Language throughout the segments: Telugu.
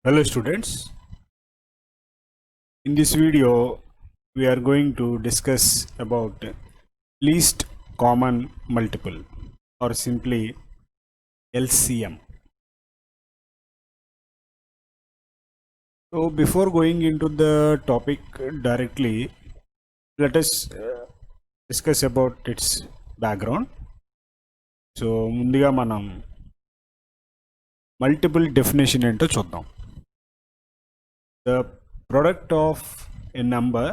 Hello students, in this video we are going to discuss about least common multiple or simply LCM. So before going into the topic directly, let us discuss about its background. So ముందుగా మనం multiple definition ఏంటో చూద్దాం. The product of a number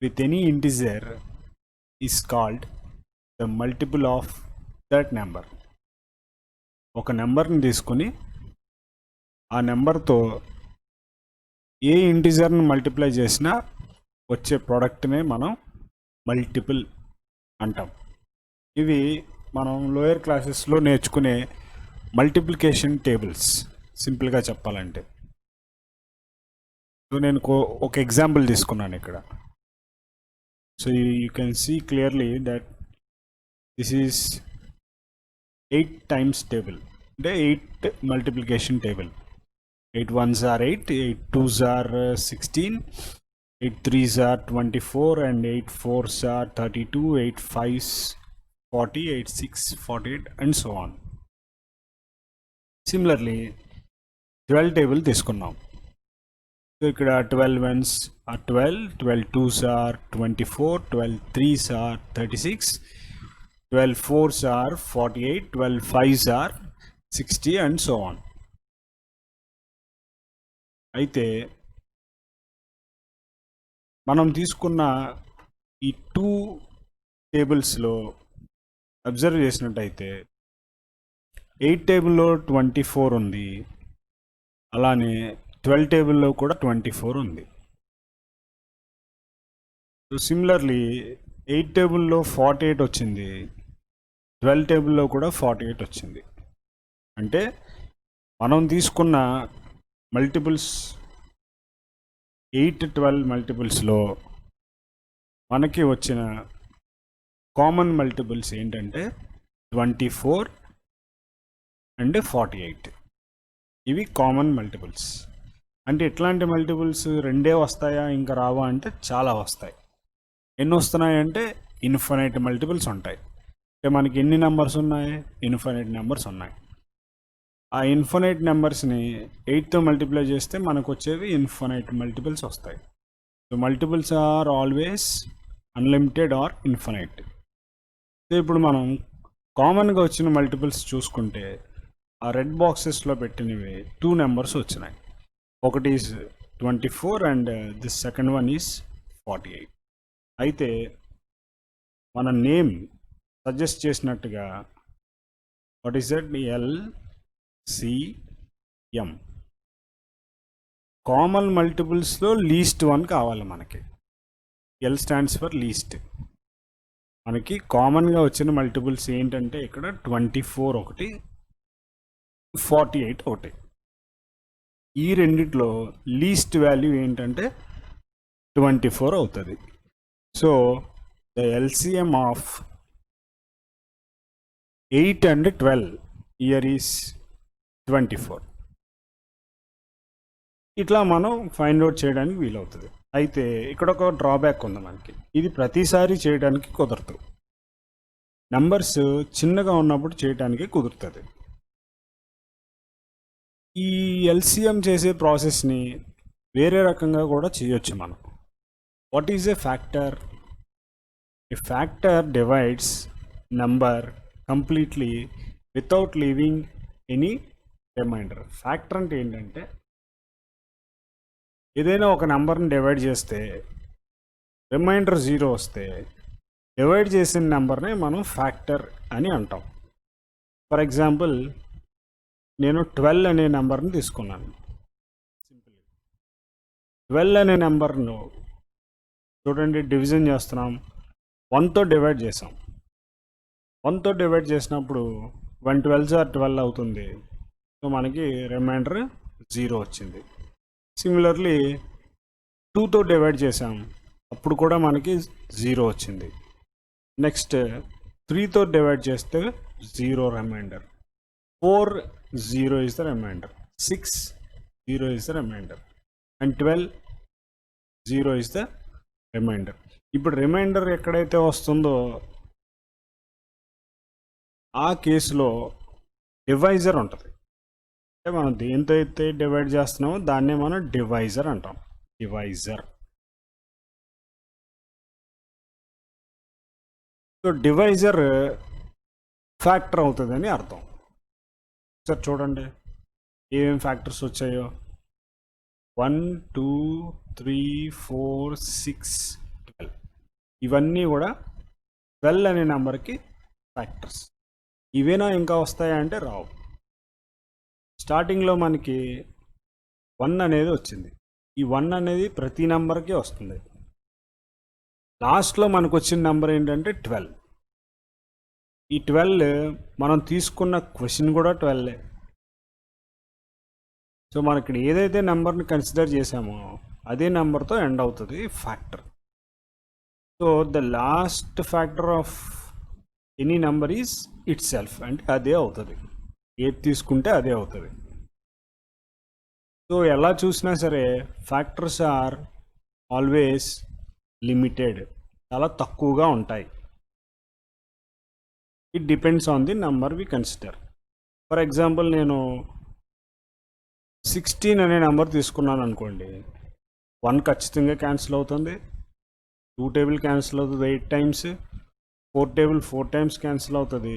with any integer is called the multiple of that number. ఒక నెంబర్ని తీసుకుని ఆ నెంబర్తో ఏ ఇంటిజర్ని మల్టిప్లై చేసినా వచ్చే ప్రోడక్ట్నే మనం మల్టిపుల్ అంటాం. ఇవి మనం లోయర్ క్లాసెస్లో నేర్చుకునే మల్టిప్లికేషన్ టేబుల్స్ సింపుల్గా చెప్పాలంటే. సో నేను ఒక ఎగ్జాంపుల్ తీసుకున్నాను ఇక్కడ. So you can see clearly that this is 8 times table, అంటే 8 multiplication table. 8 ones are 8, 8 twos are 16, 8 threes are 24, and 8 fours are 32, 8 fives 40, 8 6 48, and so on. Similarly 12 table తీసుకున్నాం. సో ఇక్కడ 12 ones are 12, 12 twos are 24, 12 threes are 36, 12 fours are 48, 12 fives are 60, and so on. అయితే మనం తీసుకున్న ఈ 2 టేబుల్స్లో అబ్జర్వ్ చేసినట్టయితే 8 టేబుల్లో 24 ఉంది, అలానే 12 టేబుల్లో కూడా 24 ఉంది. సో సిమిలర్లీ 8 టేబుల్లో 48 వచ్చింది, 12 టేబుల్లో కూడా 48 వచ్చింది. అంటే మనం తీసుకున్న మల్టిపుల్స్ 8, 12 మల్టిపుల్స్లో మనకి వచ్చిన కామన్ మల్టిపుల్స్ ఏంటంటే 24 అండ్ 48. ఇవి కామన్ మల్టిపుల్స్. అంటే ఎట్లాంటి మల్టిపుల్స్? రెండే వస్తాయా ఇంకా రావా అంటే చాలా వస్తాయి. ఎన్ని వస్తున్నాయంటే ఇన్ఫినైట్ మల్టిపుల్స్ ఉంటాయి. అంటే మనకి ఎన్ని నెంబర్స్ ఉన్నాయి? ఇన్ఫినైట్ నెంబర్స్ ఉన్నాయి. ఆ ఇన్ఫినైట్ నెంబర్స్ని 8తో మల్టిప్లై చేస్తే మనకు వచ్చేవి ఇన్ఫినైట్ మల్టిపుల్స్ వస్తాయి. So multiples are always unlimited or infinite. So ఇప్పుడు మనం కామన్గా వచ్చిన మల్టిపుల్స్ చూసుకుంటే ఆ రెడ్ బాక్సెస్లో పెట్టినవి 2 నెంబర్స్ వచ్చినాయి. ఒకటి is 24 and this second one is 48. అయితే మన నేమ్ సజెస్ట్ చేసినట్టుగా what is that? LCM. Common మల్టిపుల్స్లో లీస్ట్ వన్ కావాలి మనకి. L stands for least. మనకి కామన్గా వచ్చిన మల్టిపుల్స్ ఏంటంటే ఇక్కడ 24 ఒకటి, 48 ఒకటి. ఈ రెండిట్లో లీస్ట్ వాల్యూ ఏంటంటే 24 అవుతుంది. So the LCM of 8 and 12 year is 24. ఇట్లా మనం ఫైండ్ అవుట్ చేయడానికి వీలవుతుంది. అయితే ఇక్కడ ఒక డ్రాబ్యాక్ ఉంది మనకి. ఇది ప్రతిసారి చేయడానికి కుదరదు. నెంబర్స్ చిన్నగా ఉన్నప్పుడు చేయడానికి కుదురుతుంది. ఈ LCM చేసే ప్రాసెస్ని వేరే రకంగా కూడా చేయొచ్చు మనం. What is a factor? A factor divides number completely without leaving any remainder. Factor అంటే ఏంటంటే ఏదైనా ఒక నెంబర్ని డివైడ్ చేస్తే రిమైండర్ 0 వస్తే డివైడ్ చేసిన నెంబర్ని మనం ఫ్యాక్టర్ అని అంటాం. ఫర్ ఎగ్జాంపుల్ నేను 12 అనే నెంబర్ని తీసుకున్నాను. సింపుల్ 12 అనే నెంబర్ను చూడండి, డివిజన్ చేస్తున్నాం, 1తో డివైడ్ చేసాం. 1తో డివైడ్ చేసినప్పుడు 1 12s are 12 అవుతుంది. సో మనకి రిమైండర్ 0 వచ్చింది. సిమిలర్లీ 2తో డివైడ్ చేసాం, అప్పుడు కూడా మనకి 0 వచ్చింది. నెక్స్ట్ 3తో డివైడ్ చేస్తే 0 reminder. 4 0 is the remainder. 6 0 is the remainder. And 12, 0 is the remainder. ఇప్పుడు రిమైండర్ ఎక్కడైతే వస్తుందో ఆ కేసులో డివైజర్ ఉంటుంది. అంటే మనం దేంతో అయితే డివైడ్ చేస్తున్నామో దాన్నే మనం డివైజర్ అంటాం. డివైజర్. సో డివైజర్ ఫ్యాక్టర్ అవుతుందని అర్థం. సార్ చూడండి ఏమేమి ఫ్యాక్టర్స్ వచ్చాయో. 1, 2, 3, 4, 6, 12. ఇవన్నీ కూడా 12 అనే నెంబర్కి ఫ్యాక్టర్స్. ఇవేనా ఇంకా వస్తాయా అంటే రావు. స్టార్టింగ్లో మనకి 1 అనేది వచ్చింది. ఈ 1 అనేది ప్రతి నెంబర్కి వస్తుంది. లాస్ట్లో మనకు వచ్చిన నెంబర్ ఏంటంటే 12. ఈ 12 మనం తీసుకున్న క్వశ్చన్ కూడా 12. సో మనకి ఏదైతే నెంబర్ని కన్సిడర్ చేసామో అదే నెంబర్తో ఎండ్ అవుతుంది factor. So the last factor of any number is it self, అంటే అదే అవుతుంది. ఏది తీసుకుంటే అదే అవుతుంది. సో ఎలా చూసినా సరే ఫ్యాక్టర్స్ ఆర్ ఆల్వేస్ లిమిటెడ్, చాలా తక్కువగా ఉంటాయి. It depends on the number we consider. For example నేను 16 అనే నెంబర్ తీసుకున్నాను అనుకోండి, 1 ఖచ్చితంగా క్యాన్సిల్ అవుతుంది, 2 టేబుల్ క్యాన్సిల్ అవుతుంది 8 టైమ్స్, 4 టేబుల్ 4 టైమ్స్ క్యాన్సిల్ అవుతుంది,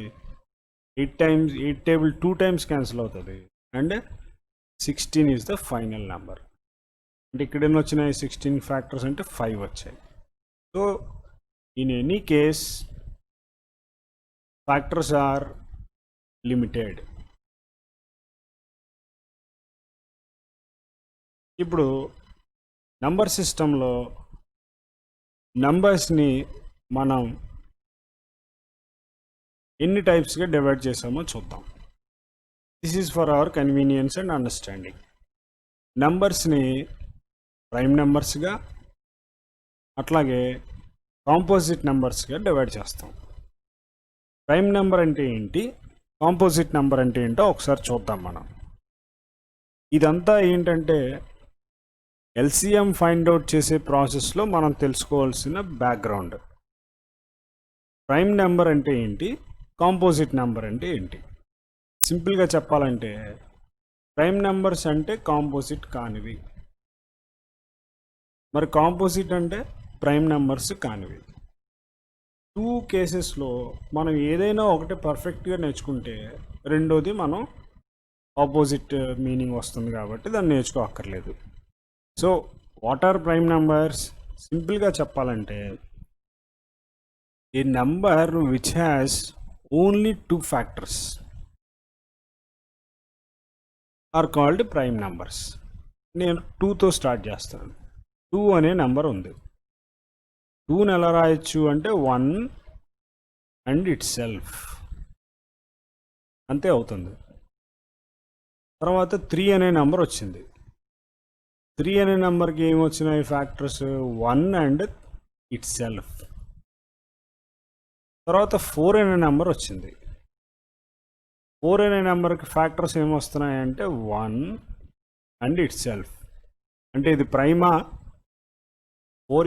8 టేబుల్ 2 టైమ్స్ క్యాన్సిల్ అవుతుంది, and 16 is the final number. అంటే ఇక్కడ ఎన్ని వచ్చినాయి 16 ఫ్యాక్టర్స్ అంటే 5 వచ్చాయి. So in any case factors are limited. ఇప్పుడు నంబర్ సిస్టంలో నంబర్స్ని మనం ఎన్ని టైప్స్గా డివైడ్ చేసామో చూద్దాం. This is for our convenience and understanding. నంబర్స్ని ప్రైమ్ నెంబర్స్గా అట్లాగే కాంపోజిట్ నెంబర్స్గా డివైడ్ చేస్తాం. ప్రైమ్ నెంబర్ అంటే ఏంటి, కాంపోజిట్ నెంబర్ అంటే ఏంటో ఒకసారి చూద్దాం మనం. ఇదంతా ఏంటంటే ఎల్సిఎం ఫైండ్ అవుట్ చేసే ప్రాసెస్లో మనం తెలుసుకోవాల్సిన బ్యాక్గ్రౌండ్. ప్రైమ్ నెంబర్ అంటే ఏంటి, కాంపోజిట్ నెంబర్ అంటే ఏంటి. సింపుల్గా చెప్పాలంటే ప్రైమ్ నెంబర్స్ అంటే కాంపోజిట్ కానివి, మరి కాంపోజిట్ అంటే ప్రైమ్ నెంబర్స్ కానివి. 2 కేసెస్లో మనం ఏదైనా ఒకటి పర్ఫెక్ట్గా నేర్చుకుంటే రెండోది మనం ఆపోజిట్ మీనింగ్ వస్తుంది కాబట్టి దాన్ని నేర్చుకోక్కర్లేదు. So what are prime numbers? సింపుల్గా చెప్పాలంటే a number which has only 2 factors are called prime numbers. నేను 2తో స్టార్ట్ చేస్తాను. 2 అనే నెంబర్ ఉంది. 2ని ఎలా రాయొచ్చు అంటే 1 అండ్ ఇట్ సెల్ఫ్, అంతే అవుతుంది. తర్వాత 3 అనే నెంబర్ వచ్చింది. 3 అనే నెంబర్కి ఏమొచ్చినాయి ఫ్యాక్టర్స్? 1 and itself. తర్వాత 4 అనే నెంబర్ వచ్చింది. 4 అనే నెంబర్కి ఫ్యాక్టర్స్ ఏమొస్తున్నాయంటే 1 అండ్ ఇట్ సెల్ఫ్. అంటే ఇది ప్రైమా? 4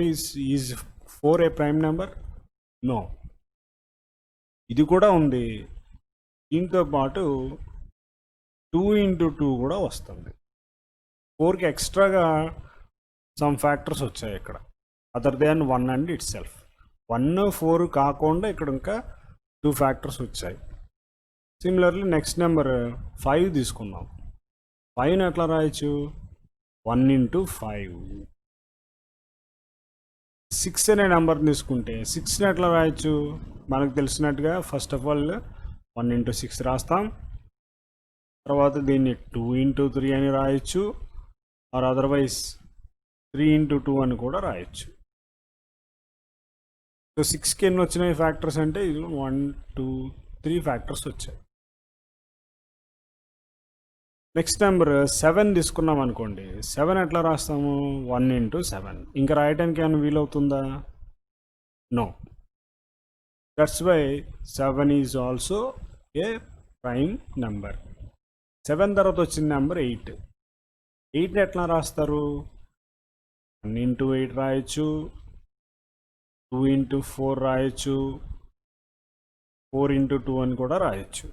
is 4 a prime number? No. ఇది కూడా ఉంది. దీంతో పాటు 2 into 2 కూడా వస్తుంది. 4కి ఎక్స్ట్రాగా సమ్ ఫ్యాక్టర్స్ వచ్చాయి ఇక్కడ, other than 1 and it self. 1, 4 కాకుండా ఇక్కడ ఇంకా 2 ఫ్యాక్టర్స్ వచ్చాయి. సిమిలర్లీ నెక్స్ట్ నెంబర్ 5 తీసుకుందాం. 5ని ఎట్లా రాయొచ్చు? 1 into 5. 6 అనే నెంబర్ తీసుకుంటే 6ని ఎట్లా రాయొచ్చు? మనకు తెలిసినట్టుగా ఫస్ట్ ఆఫ్ ఆల్ 1 into 6 రాస్తాం. తర్వాత దీన్ని 2 into 3 అని రాయొచ్చు, ఆర్ అదర్వైజ్ 3 into 2 అని కూడా రాయొచ్చు. సో 6కి ఎన్ని వచ్చినాయి ఫ్యాక్టర్స్ అంటే 1, 2, 3 ఫ్యాక్టర్స్ వచ్చాయి. నెక్స్ట్ నెంబర్ 7 తీసుకున్నాం అనుకోండి. 7 ఎట్లా రాస్తాము? 1 into 7. ఇంకా రాయటానికి ఏమైనా వీలవుతుందా? No. That's why 7 is also a prime number. 7 తర్వాత వచ్చిన నెంబర్ 8. 8ని ఎట్లా రాస్తారు? 1 ఇంటూ 8 రాయొచ్చు, 2 ఇంటూ 4 రాయొచ్చు, 4 ఇంటూ 2 అని కూడా రాయొచ్చు.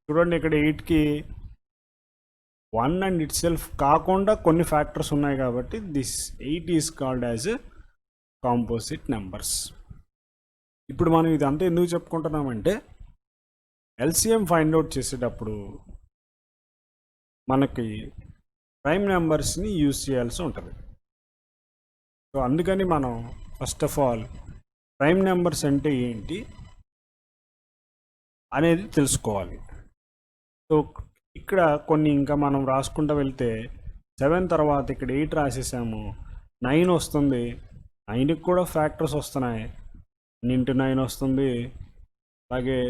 చూడండి ఇక్కడ 8కి 1 అండ్ ఇట్ సెల్ఫ్ కాకుండా కొన్ని ఫ్యాక్టర్స్ ఉన్నాయి కాబట్టి this 8 is called as composite numbers. ఇప్పుడు మనం ఇదంతా ఎందుకు చెప్పుకుంటున్నామంటే ఎల్సిఎం ఫైండ్ అవుట్ చేసేటప్పుడు మనకి ప్రైమ్ నెంబర్స్ని యూజ్ చేయాల్సి ఉంటుంది. సో అందుకని మనం first of all prime numbers అంటే ఏంటి అనేది తెలుసుకోవాలి. సో ఇక్కడ కొన్ని ఇంకా మనం రాసుకుంటూ వెళ్తే 7 తర్వాత ఇక్కడ 8 రాసేసాము, 9 వస్తుంది, 9కి కూడా ఫ్యాక్టర్స్ వస్తున్నాయి, 1 ఇంటూ 9 వస్తుంది, అలాగే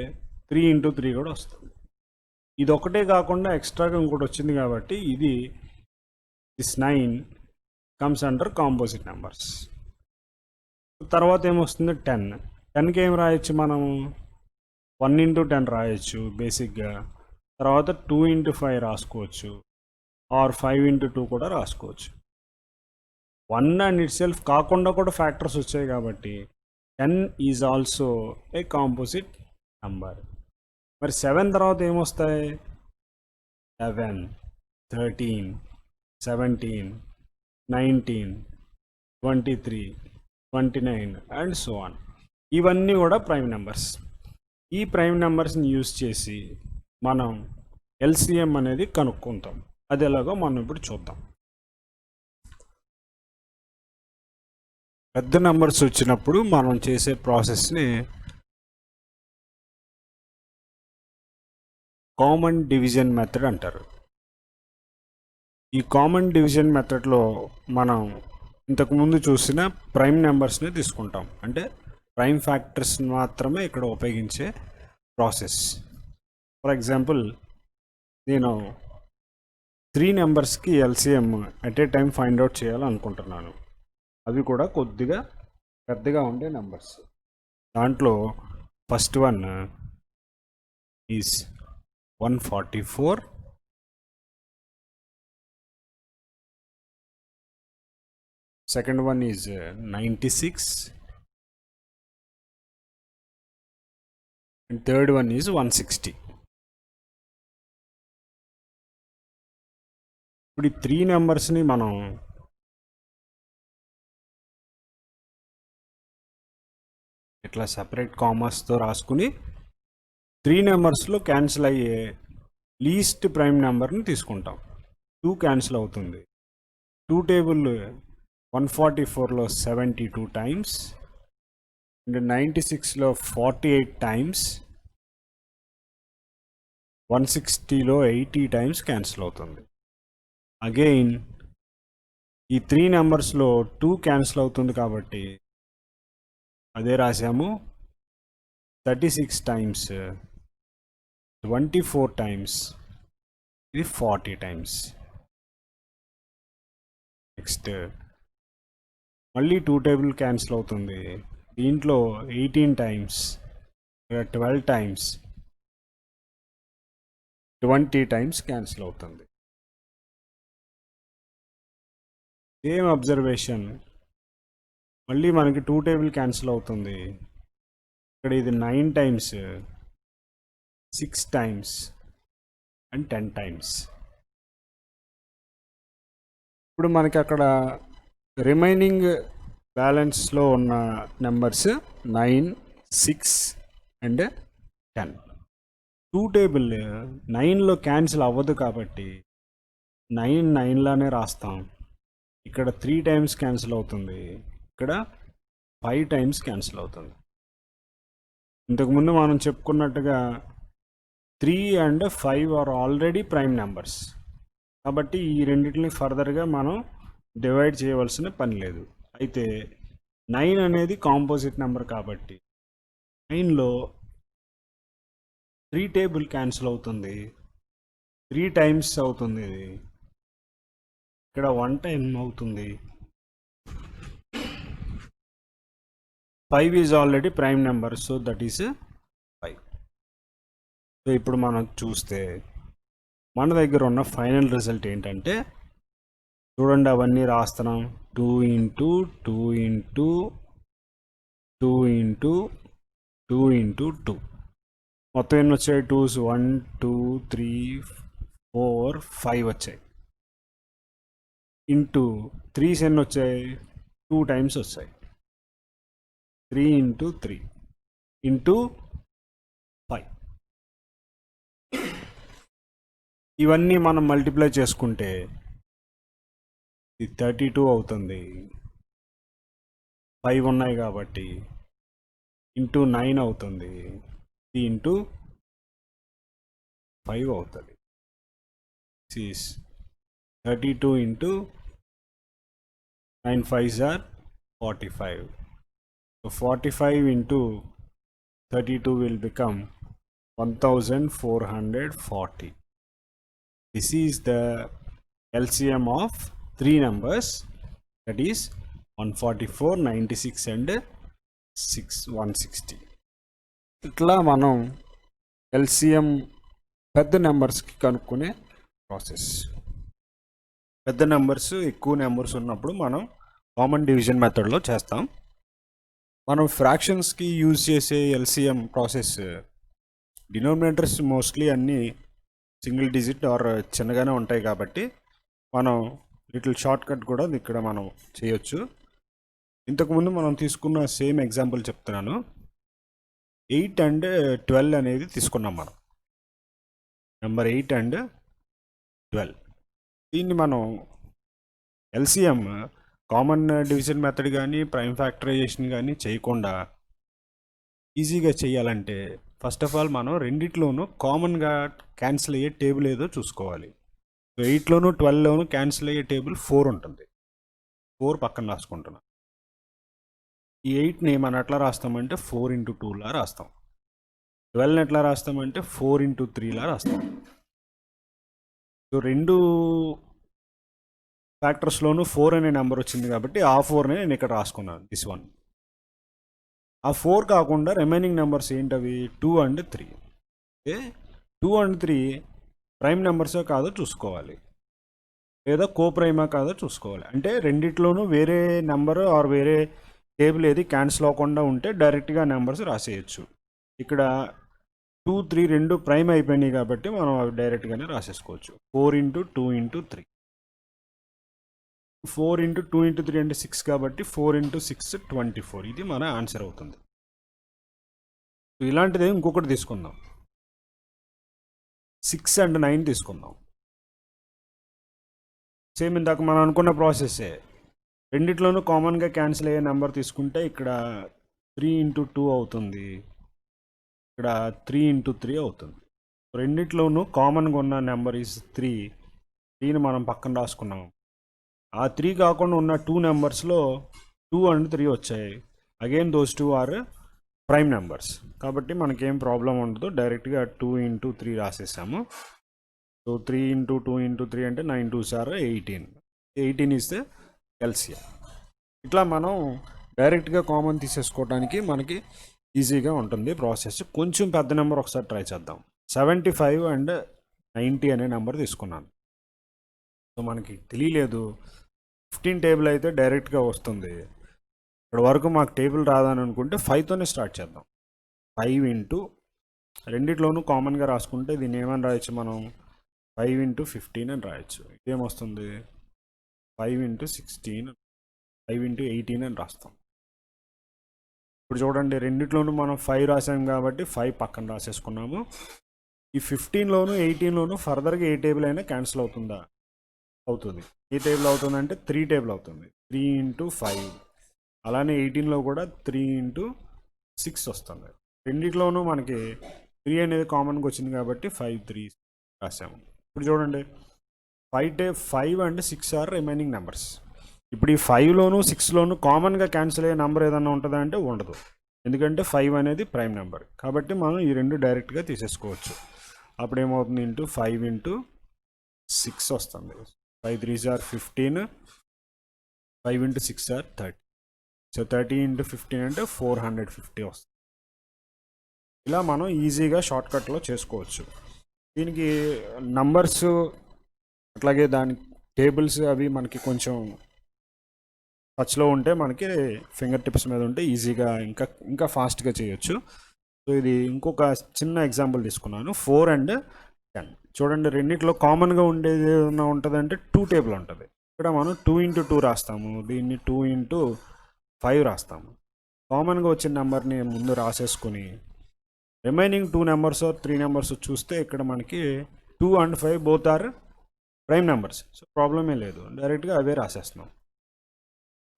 3 ఇంటూ 3 కూడా వస్తుంది. ఇది ఒకటే కాకుండా ఎక్స్ట్రాగా ఇంకోటి వచ్చింది కాబట్టి ఇది this 9 comes under composite numbers. తర్వాత ఏమొస్తుంది 10కి ఏం రాయొచ్చు మనము? 1 ఇంటూ 10 రాయొచ్చు బేసిక్గా, తర్వాత 2 ఇంటూ 5 రాసుకోవచ్చు, ఆర్ 5 ఇంటూ 2 కూడా రాసుకోవచ్చు. 1 అండ్ ఇట్ సెల్ఫ్ కాకుండా కూడా ఫ్యాక్టర్స్ వచ్చాయి కాబట్టి 10 is also a composite number. మరి 7 తర్వాత ఏమొస్తాయి? 11, 13, 17, 19, 23, 29 అండ్ సో ఆన్. ఇవన్నీ కూడా ప్రైమ్ నెంబర్స్. ఈ ప్రైమ్ నెంబర్స్ని యూజ్ చేసి మనం ఎల్సిఎం అనేది కనుక్కుంటాం. అది ఎలాగో మనం ఇప్పుడు చూద్దాం. పెద్ద నెంబర్స్ వచ్చినప్పుడు మనం చేసే ప్రాసెస్ని కామన్ డివిజన్ మెథడ్ అంటారు. ఈ కామన్ డివిజన్ మెథడ్లో మనం ఇంతకుముందు చూసిన ప్రైమ్ నెంబర్స్ని తీసుకుంటాం, అంటే ప్రైమ్ ఫ్యాక్టర్స్ మాత్రమే ఇక్కడ ఉపయోగించే ప్రాసెస్. ఫర్ ఎగ్జాంపుల్ నేను 3 నెంబర్స్కి LCM at a time find out చేయాలనుకుంటున్నాను. అవి కూడా కొద్దిగా పెద్దగా ఉండే నెంబర్స్. దాంట్లో first one is 144, second one is 96, and third one is 160. ఇప్పుడు ఈ 3 నెంబర్స్ని మనం ఇట్లా సపరేట్ కామర్స్తో రాసుకుని 3 నెంబర్స్లో క్యాన్సిల్ అయ్యే లీస్ట్ ప్రైమ్ నెంబర్ని తీసుకుంటాం. 2 క్యాన్సిల్ అవుతుంది. 2 టేబుల్ 144లో 72 టైమ్స్ అండ్ 96లో 48 టైమ్స్, 160లో 80 టైమ్స్ క్యాన్సిల్ అవుతుంది. అగైన్ ఈ 3 నెంబర్స్లో 2 క్యాన్సిల్ అవుతుంది కాబట్టి అదే రాసాము, 36 టైమ్స్, 24 టైమ్స్, ఇది 40 టైమ్స్. నెక్స్ట్ మళ్ళీ 2 టేబుల్ క్యాన్సిల్ అవుతుంది, దీంట్లో 18 టైమ్స్, 12 టైమ్స్, 20 టైమ్స్ క్యాన్సిల్ అవుతుంది. సేమ్ అబ్జర్వేషన్, మళ్ళీ మనకి 2 టేబుల్ క్యాన్సిల్ అవుతుంది, ఇక్కడ ఇది 9 టైమ్స్, 6 టైమ్స్ అండ్ 10 టైమ్స్. ఇప్పుడు మనకి అక్కడ రిమైనింగ్ బ్యాలెన్స్లో ఉన్న నెంబర్స్ 9, 6 అండ్ 10. 2 టేబుల్ 9లో క్యాన్సిల్ అవ్వదు కాబట్టి 9 9లానే రాస్తాం. ఇక్కడ 3 టైమ్స్ క్యాన్సిల్ అవుతుంది, ఇక్కడ 5 టైమ్స్ క్యాన్సిల్ అవుతుంది. ఇంతకుముందు మనం చెప్పుకున్నట్టుగా 3 and 5 are already prime numbers కాబట్టి ఈ రెండింటిని ఫర్దర్గా మనం డివైడ్ చేయవలసిన పని లేదు. అయితే 9 అనేది కాంపోజిట్ నెంబర్ కాబట్టి 9లో 3 టేబుల్ క్యాన్సిల్ అవుతుంది, 3 టైమ్స్ అవుతుంది, ఇది ఇక్కడ 1 టైం అవుతుంది. 5 is already prime number, so that is 5. So ఇప్పుడు మనం చూస్తే మన దగ్గర ఉన్న ఫైనల్ రిజల్ట్ ఏంటంటే చూడండి, అవన్నీ రాస్తున్నాం. 2 ఇంటూ 2 ఇంటూ 2 ఇంటూ 2 ఇంటూ 2 మొత్తం ఎన్ని వచ్చాయి? 2s 1 2 3 4 5 వచ్చాయి. ఇంటూ 3s ఎన్ని వచ్చాయి? 2 టైమ్స్ వచ్చాయి. 3 ఇంటూ 3 ఇంటూ 5. ఇవన్నీ మనం మల్టిప్లై చేసుకుంటే ఇది 32 అవుతుంది. 5 ఉన్నాయి కాబట్టి ఇంటూ 9 అవుతుంది. ఇది ఇంటూ 5 అవుతుంది. 32 into 9 5s are 45. So 45 into 32 will become 1440. This is the LCM of 3 numbers, that is 144, 96 and 160. ఇట్లా మనం LCM పెద్ద నెంబర్స్కి కనుక్కునే ప్రాసెస్. పెద్ద నెంబర్స్, ఎక్కువ నెంబర్స్ ఉన్నప్పుడు మనం కామన్ డివిజన్ మెథడ్లో చేస్తాం. మనం ఫ్రాక్షన్స్కి యూజ్ చేసే LCM ప్రాసెస్ డినోమినేటర్స్ మోస్ట్లీ అన్నీ సింగిల్ డిజిట్ ఆర్ చిన్నగానే ఉంటాయి కాబట్టి మనం లిటిల్ షార్ట్ కట్ కూడా ఇక్కడ మనం చేయొచ్చు. ఇంతకుముందు మనం తీసుకున్న సేమ్ ఎగ్జాంపుల్ చెప్తున్నాను. 8 అండ్ 12 అనేది తీసుకున్నాం మనం. నెంబర్ 8 అండ్ 12, దీన్ని మనం LCM కామన్ డివిజన్ మెథడ్ కానీ ప్రైమ్ ఫ్యాక్టరైజేషన్ కానీ చేయకుండా ఈజీగా చేయాలంటే ఫస్ట్ ఆఫ్ ఆల్ మనం రెండిట్లోనూ కామన్గా క్యాన్సిల్ అయ్యే టేబుల్ ఏదో చూసుకోవాలి. 8లోను 12లోను క్యాన్సిల్ అయ్యే టేబుల్ 4 ఉంటుంది. 4 పక్కన రాసుకుంటున్నాం. ఈ 8ని మనం ఎట్లా రాస్తామంటే 4 ఇంటూ 2లా రాస్తాం. 12ని ఎట్లా రాస్తామంటే 4 ఇంటూ 3లా రాస్తాం. సో రెండు ఫ్యాక్టర్స్లోనూ 4 అనే నెంబర్ వచ్చింది కాబట్టి ఆ 4ని నేను ఇక్కడ రాసుకున్నాను, దిస్ వన్. ఆ 4 కాకుండా రిమైనింగ్ నెంబర్స్ ఏంటవి? 2 అండ్ 3. ఓకే, 2 అండ్ 3 ప్రైమ్ నెంబర్సో కాదో చూసుకోవాలి, లేదా కో ప్రైమా కాదో చూసుకోవాలి. అంటే రెండిట్లోనూ వేరే నెంబర్ ఆర్ వేరే టేబుల్ ఏది క్యాన్సిల్ అవ్వకుండా ఉంటే డైరెక్ట్గా నెంబర్స్ రాసేయచ్చు. ఇక్కడ 2 3 రెండు ప్రైమ్ అయిపోయినాయి కాబట్టి మనం అవి డైరెక్ట్గానే రాసేసుకోవచ్చు. 4 ఇంటూ 2 ఇంటూ 3, 4 ఇంటూ 2 ఇంటూ 3 అంటే 6 కాబట్టి 4 ఇంటూ 6 24. ఇది మన ఆన్సర్ అవుతుంది. ఇలాంటిదే ఇంకొకటి తీసుకుందాం. 6 అండ్ 9 తీసుకుందాం. సేమ్ ఇందాక మనం అనుకున్న ప్రాసెస్సే. రెండిట్లోనూ కామన్గా క్యాన్సిల్ అయ్యే నెంబర్ తీసుకుంటే ఇక్కడ 3 ఇంటూ 2 అవుతుంది, ఇక్కడ 3 ఇంటూ 3 అవుతుంది. రెండిట్లోనూ కామన్గా ఉన్న నెంబర్ ఈజ్ 3. 3ని మనం పక్కన రాసుకున్నాం. ఆ 3 కాకుండా ఉన్న 2 నెంబర్స్లో 2 అండ్ 3 వచ్చాయి. Again those 2 are prime numbers కాబట్టి మనకేం ప్రాబ్లం ఉండదు. డైరెక్ట్గా 2 ఇంటూ 3 రాసేసాము. సో 3 ఇంటూ 2 ఇంటూ 3 అంటే 9 2s are 18. 18 ఇస్తే LCM. ఇట్లా మనం డైరెక్ట్గా కామన్ తీసేసుకోవడానికి మనకి ఈజీగా ఉంటుంది ప్రాసెస్. కొంచెం పెద్ద నెంబర్ ఒకసారి ట్రై చేద్దాం. 75 అండ్ 90 అనే నెంబర్ తీసుకున్నాను. సో మనకి తెలియలేదు, 15 టేబుల్ అయితే డైరెక్ట్గా వస్తుంది. ఇక్కడ వరకు మాకు టేబుల్ రాదని అనుకుంటే 5తోనే స్టార్ట్ చేద్దాం. 5 ఇంటూ రెండిట్లోనూ కామన్గా రాసుకుంటే దీన్ని ఏమని రాయొచ్చు మనం? 5 ఇంటూ 15 అని రాయొచ్చు. ఇదేమొస్తుంది? 5 ఇంటూ 16, 5 ఇంటూ 18 అని రాస్తాం. ఇప్పుడు చూడండి, రెండిట్లోనూ మనం 5 రాసాం కాబట్టి 5 పక్కన రాసేసుకున్నాము. ఈ 15లోను 18లోను ఫర్దర్గా ఏ టేబుల్ అయినా క్యాన్సిల్ అవుతుందా? అవుతుంది. ఏ టేబుల్ అవుతుందంటే 3 టేబుల్ అవుతుంది. 3 ఇంటూ 5. అలానే 18లో కూడా 3 ఇంటూ 6 వస్తుంది. రెండిట్లోనూ మనకి 3 అనేది కామన్గా వచ్చింది కాబట్టి 5 3 రాసాము. ఇప్పుడు చూడండి, 5 అండ్ 6 ఆర్ రిమైనింగ్ నెంబర్స్. ఇప్పుడు ఈ 5లోను 6లోను కామన్గా క్యాన్సిల్ అయ్యే నెంబర్ ఏదన్నా ఉంటుందా అంటే ఉండదు, ఎందుకంటే 5 అనేది ప్రైమ్ నెంబర్ కాబట్టి మనం ఈ రెండు డైరెక్ట్గా తీసేసుకోవచ్చు. అప్పుడు ఏమవుతుంది? 5 ఇంటూ 6 వస్తుంది. 5 3s are 15, 5 into 6 are 30. So 30 into 15 అంటే 450 వస్తుంది. ఇలా మనం ఈజీగా షార్ట్కట్లో చేసుకోవచ్చు. దీనికి నంబర్స్ అట్లాగే దాని టేబుల్స్ అవి మనకి కొంచెం టచ్లో ఉంటే మనకి ఫింగర్ టిప్స్ మీద ఉంటే ఈజీగా ఇంకా ఫాస్ట్గా చేయొచ్చు. సో ఇది ఇంకొక చిన్న ఎగ్జాంపుల్ తీసుకున్నాను, 4 and 10. చూడండి, రెండిట్లో కామన్గా ఉండేది ఏమన్నా ఉంటుందంటే 2 టేబుల్ ఉంటుంది. ఇక్కడ మనం 2 into 2 రాస్తాము, దీన్ని 2 into 5 రాస్తాము. కామన్గా వచ్చిన నెంబర్ని ముందు రాసేసుకుని రిమైనింగ్ 2 నెంబర్స్ 3 నెంబర్స్ చూస్తే ఇక్కడ మనకి 2 and 5 both are prime numbers. So ప్రాబ్లమే లేదు, డైరెక్ట్గా అవే రాసేస్తున్నాం.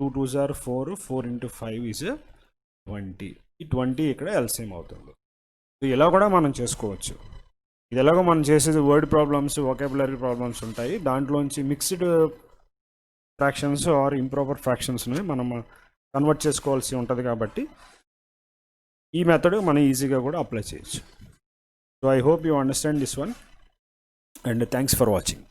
2 2s are 4, 4 into 5 is 20. ఈ 20 ఇక్కడ ఎల్సిఎం అవుతుంది. సో ఇలా కూడా మనం చేసుకోవచ్చు. ఇది ఎలాగో మనం చేసేది వర్డ్ ప్రాబ్లమ్స్, వొకాబులరీ ప్రాబ్లమ్స్ ఉంటాయి, దాంట్లోంచి మిక్స్డ్ ఫ్రాక్షన్స్ ఆర్ ఇంప్రాపర్ ఫ్రాక్షన్స్ని మనం కన్వర్ట్ చేసుకోవాల్సి ఉంటుంది. కాబట్టి ఈ మెథడ్ మనం ఈజీగా కూడా అప్లై చేయొచ్చు. So I hope you understand this one, and thanks for watching.